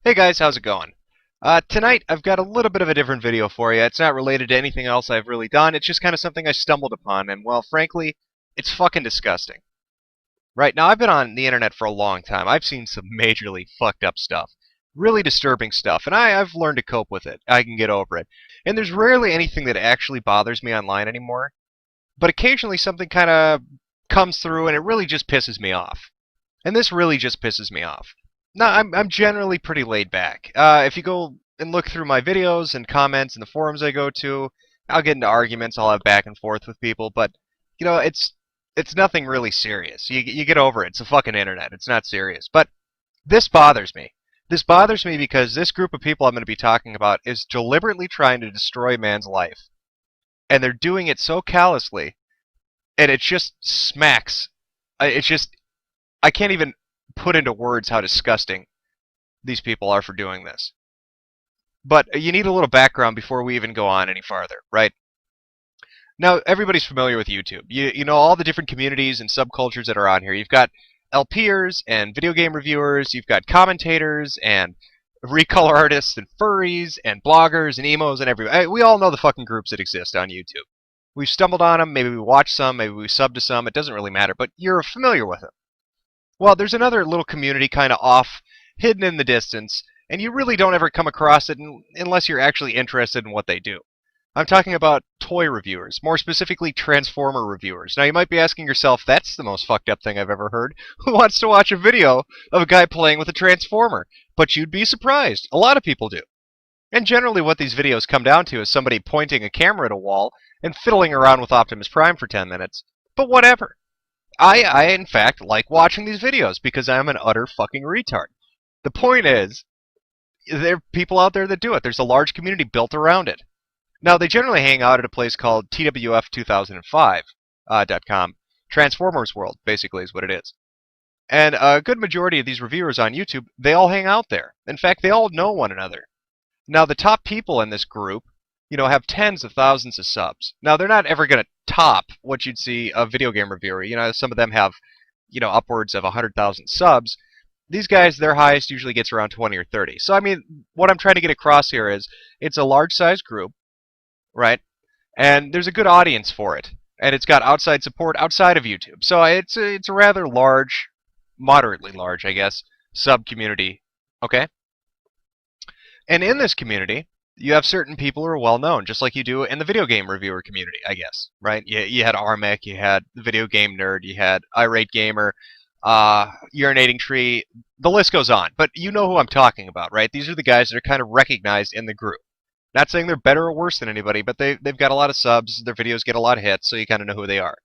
Hey guys, how's it going? Tonight I've got a little bit of a different video for you. It's not related to anything else I've really done. It's just kind of something I stumbled upon, and well, frankly, it's fucking disgusting. Right now, I've been on the internet for a long time. I've seen some majorly fucked up stuff, really disturbing stuff, and I've learned to cope with it. I can get over it. And there's rarely anything that actually bothers me online anymore, but occasionally something kind of comes through and it really just pisses me off. And this really just pisses me off. No, I'm generally pretty laid back. If you go and look through my videos and comments and the forums I go to, I'll get into arguments. I'll have back and forth with people, but it's nothing really serious. You get over it. It's a fucking internet. It's not serious. But this bothers me. This bothers me because this group of people I'm going to be talking about is deliberately trying to destroy man's life, and they're doing it so callously, and it just smacks. It's just I can't even put into words how disgusting these people are for doing this. But you need a little background before we even go on any farther, right? Now, everybody's familiar with YouTube. You know all the different communities and subcultures that are on here. You've got LPers and video game reviewers. You've got commentators and recolor artists and furries and bloggers and emos and everything. We all know the fucking groups that exist on YouTube. We've stumbled on them. Maybe we watched some. Maybe we subbed to some. It doesn't really matter. But you're familiar with them. Well, there's another little community kind of off, hidden in the distance, and you really don't ever come across it unless you're actually interested in what they do. I'm talking about toy reviewers, more specifically Transformer reviewers. Now, you might be asking yourself, that's the most fucked up thing I've ever heard. Who wants to watch a video of a guy playing with a Transformer? But you'd be surprised. A lot of people do. And generally what these videos come down to is somebody pointing a camera at a wall and fiddling around with Optimus Prime for 10 minutes. But whatever. I in fact, like watching these videos because I'm an utter fucking retard. The point is, there are people out there that do it. There's a large community built around it. Now, they generally hang out at a place called TWF2005.com. Transformers World, basically, is what it is. And a good majority of these reviewers on YouTube, they all hang out there. In fact, they all know one another. Now, the top people in this group, have tens of thousands of subs. Now, they're not ever going to top what you'd see a video game reviewer. Some of them have, upwards of 100,000 subs. These guys, their highest usually gets around 20 or 30. So, I mean, what I'm trying to get across here is it's a large-sized group, right? And there's a good audience for it. And it's got outside support outside of YouTube. So it's a rather large, moderately large, I guess, sub-community, okay? And in this community, you have certain people who are well-known, just like you do in the video game reviewer community, I guess, right? You had Armek, you had the Video Game Nerd, you had Irate Gamer, Urinating Tree, the list goes on. But you know who I'm talking about, right? These are the guys that are kind of recognized in the group. Not saying they're better or worse than anybody, but they've got a lot of subs, their videos get a lot of hits, so you kind of know who they are.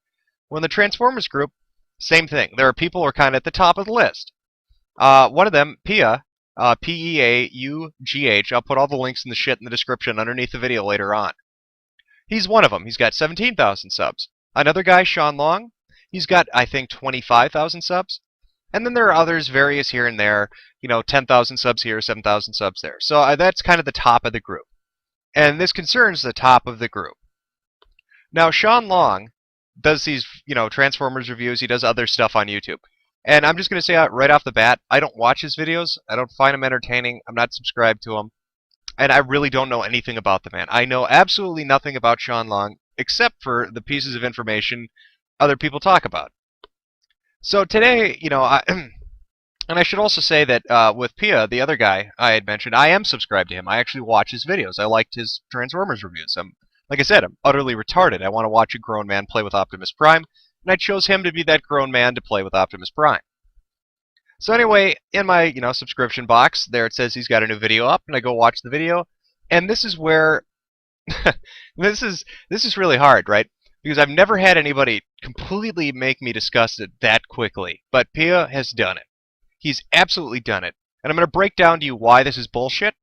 Well, in the Transformers group, same thing. There are people who are kind of at the top of the list. One of them, Pia, P-E-A-U-G-H. I'll put all the links in the shit in the description underneath the video later on. He's one of them. He's got 17,000 subs. Another guy, Sean Long, he's got, I think, 25,000 subs. And then there are others, various here and there, 10,000 subs here, 7,000 subs there. So that's kind of the top of the group. And this concerns the top of the group. Now, Sean Long does these, Transformers reviews. He does other stuff on YouTube. And I'm just going to say right off the bat, I don't watch his videos. I don't find them entertaining. I'm not subscribed to him. And I really don't know anything about the man. I know absolutely nothing about Sean Long, except for the pieces of information other people talk about. So today, and I should also say that with Pia, the other guy I had mentioned, I am subscribed to him. I actually watch his videos. I liked his Transformers reviews. Like I said, I'm utterly retarded. I want to watch a grown man play with Optimus Prime. And I chose him to be that grown man to play with Optimus Prime. So anyway, in my subscription box, there it says he's got a new video up, and I go watch the video, and this is where this is really hard, right? Because I've never had anybody completely make me disgusted that quickly, but Pia has done it. He's absolutely done it, and I'm going to break down to you why this is bullshit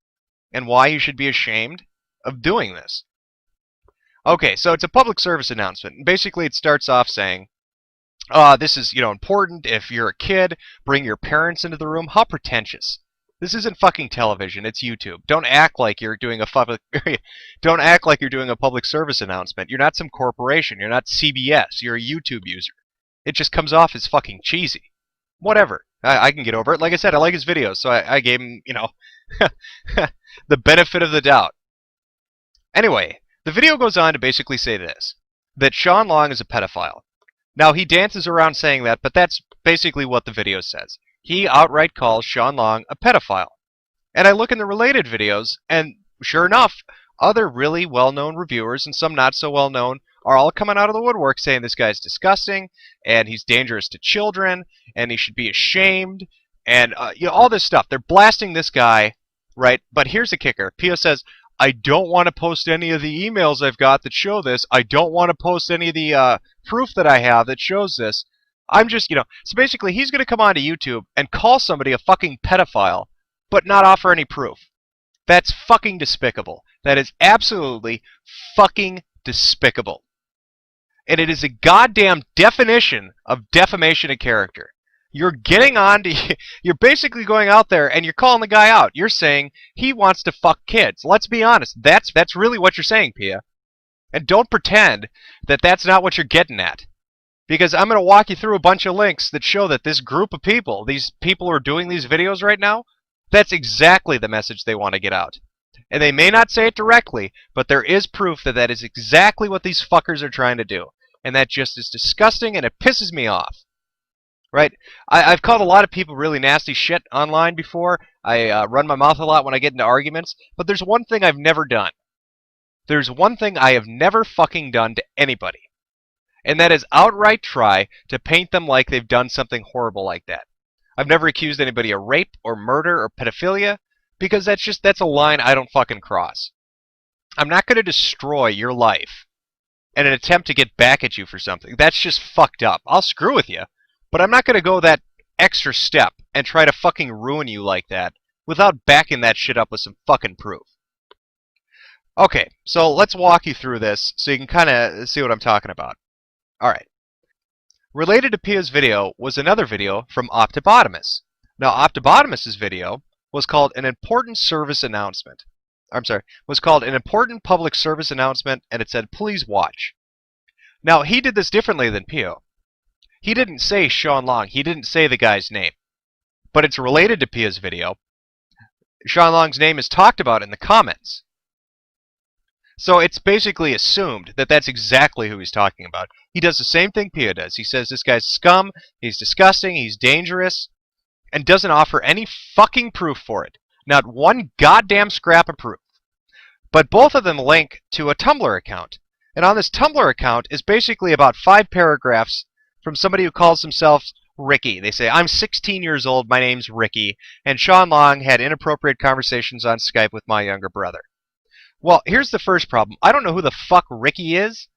and why you should be ashamed of doing this. Okay, so it's a public service announcement. Basically, it starts off saying, this is, important. If you're a kid, bring your parents into the room. How pretentious. This isn't fucking television. It's YouTube. Don't act like you're doing a don't act like you're doing a public service announcement. You're not some corporation. You're not CBS. You're a YouTube user. It just comes off as fucking cheesy. Whatever. I can get over it. Like I said, I like his videos, so I gave him, The benefit of the doubt. Anyway, the video goes on to basically say this, that Sean Long is a pedophile. Now, he dances around saying that, but that's basically what the video says. He outright calls Sean Long a pedophile. And I look in the related videos, and sure enough, other really well-known reviewers and some not so well-known are all coming out of the woodwork saying this guy's disgusting, and he's dangerous to children, and he should be ashamed, and all this stuff. They're blasting this guy, right? But here's the kicker. Pio says, I don't want to post any of the emails I've got that show this. I don't want to post any of the proof that I have that shows this. I'm just, so basically he's going to come onto YouTube and call somebody a fucking pedophile, but not offer any proof. That's fucking despicable. That is absolutely fucking despicable. And it is a goddamn definition of defamation of character. You're getting on to, you're basically going out there and you're calling the guy out. You're saying he wants to fuck kids. Let's be honest. That's really what you're saying, Pia. And don't pretend that that's not what you're getting at. Because I'm going to walk you through a bunch of links that show that this group of people, these people who are doing these videos right now, that's exactly the message they want to get out. And they may not say it directly, but there is proof that that is exactly what these fuckers are trying to do. And that just is disgusting and it pisses me off. Right? I've called a lot of people really nasty shit online before. I run my mouth a lot when I get into arguments. But there's one thing I've never done. There's one thing I have never fucking done to anybody. And that is outright try to paint them like they've done something horrible like that. I've never accused anybody of rape or murder or pedophilia because that's a line I don't fucking cross. I'm not going to destroy your life in an attempt to get back at you for something. That's just fucked up. I'll screw with you, but I'm not going to go that extra step and try to fucking ruin you like that without backing that shit up with some fucking proof. Okay, so let's walk you through this so you can kind of see what I'm talking about. Alright. Related to Pia's video was another video from Optibotimus. Now, Optibotimus's video was called an important service announcement. Was called an important public service announcement, and it said, please watch. Now, he did this differently than Pio. He didn't say Sean Long. He didn't say the guy's name. But it's related to Pia's video. Sean Long's name is talked about in the comments. So it's basically assumed that that's exactly who he's talking about. He does the same thing Pia does. He says this guy's scum, he's disgusting, he's dangerous, and doesn't offer any fucking proof for it. Not one goddamn scrap of proof. But both of them link to a Tumblr account. And on this Tumblr account is basically about 5 paragraphs from somebody who calls themselves Ricky. They say, I'm 16 years old, my name's Ricky, and Sean Long had inappropriate conversations on Skype with my younger brother. Well, here's the first problem. I don't know who the fuck Ricky is.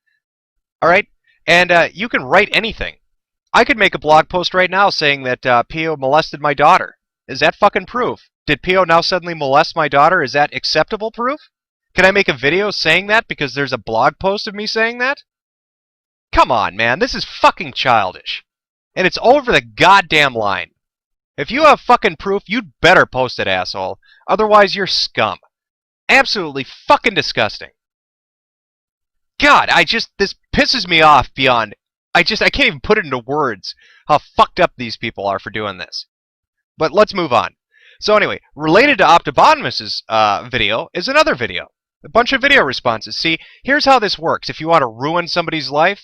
Alright? And you can write anything. I could make a blog post right now saying that Pio molested my daughter. Is that fucking proof? Did Pio now suddenly molest my daughter? Is that acceptable proof? Can I make a video saying that because there's a blog post of me saying that? Come on, man. This is fucking childish. And it's over the goddamn line. If you have fucking proof, you'd better post it, asshole. Otherwise, you're scum. Absolutely fucking disgusting. God, this pisses me off beyond, I can't even put it into words how fucked up these people are for doing this. But let's move on. So anyway, related to Optibotimus's video is another video. A bunch of video responses. See, here's how this works. If you want to ruin somebody's life,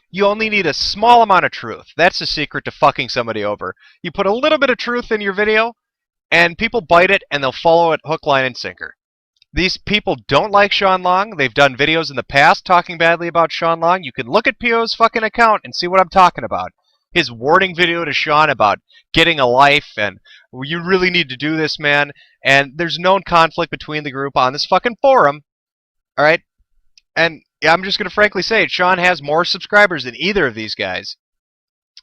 you only need a small amount of truth. That's the secret to fucking somebody over. You put a little bit of truth in your video, and people bite it, and they'll follow it hook, line, and sinker. These people don't like Sean Long. They've done videos in the past talking badly about Sean Long. You can look at Pio's fucking account and see what I'm talking about. His warning video to Sean about getting a life and you really need to do this, man. And there's known conflict between the group on this fucking forum. Alright? And I'm just going to frankly say, Sean has more subscribers than either of these guys.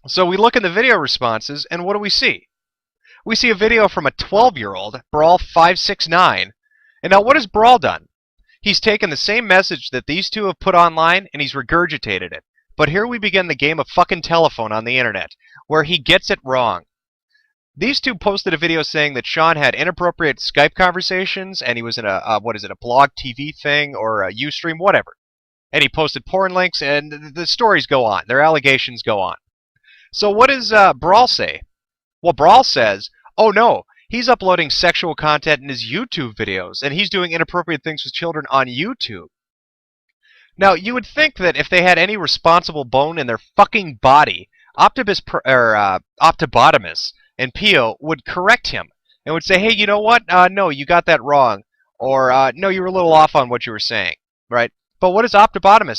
So we look in the video responses, and what do we see? We see a video from a 12-year-old, Brawl569. And now what has Brawl done? He's taken the same message that these two have put online, and he's regurgitated it. But here we begin the game of fucking telephone on the internet, where he gets it wrong. These two posted a video saying that Sean had inappropriate Skype conversations, and he was in a blog TV thing, or a Ustream, whatever. And he posted porn links, and the stories go on. Their allegations go on. So what does Brawl say? Well, Brawl says, oh no, He's uploading sexual content in his YouTube videos, and he's doing inappropriate things with children on YouTube. Now, you would think that if they had any responsible bone in their fucking body, Optibotimus and Pio would correct him and would say, hey, you know what? No, you got that wrong. Or, no, you were a little off on what you were saying, right? But what does Optibotimus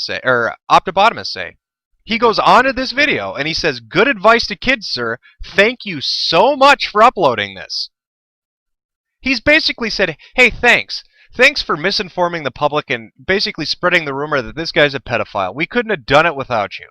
say? He goes on to this video and he says, good advice to kids, sir. Thank you so much for uploading this. He's basically said, hey, thanks. Thanks for misinforming the public and basically spreading the rumor that this guy's a pedophile. We couldn't have done it without you.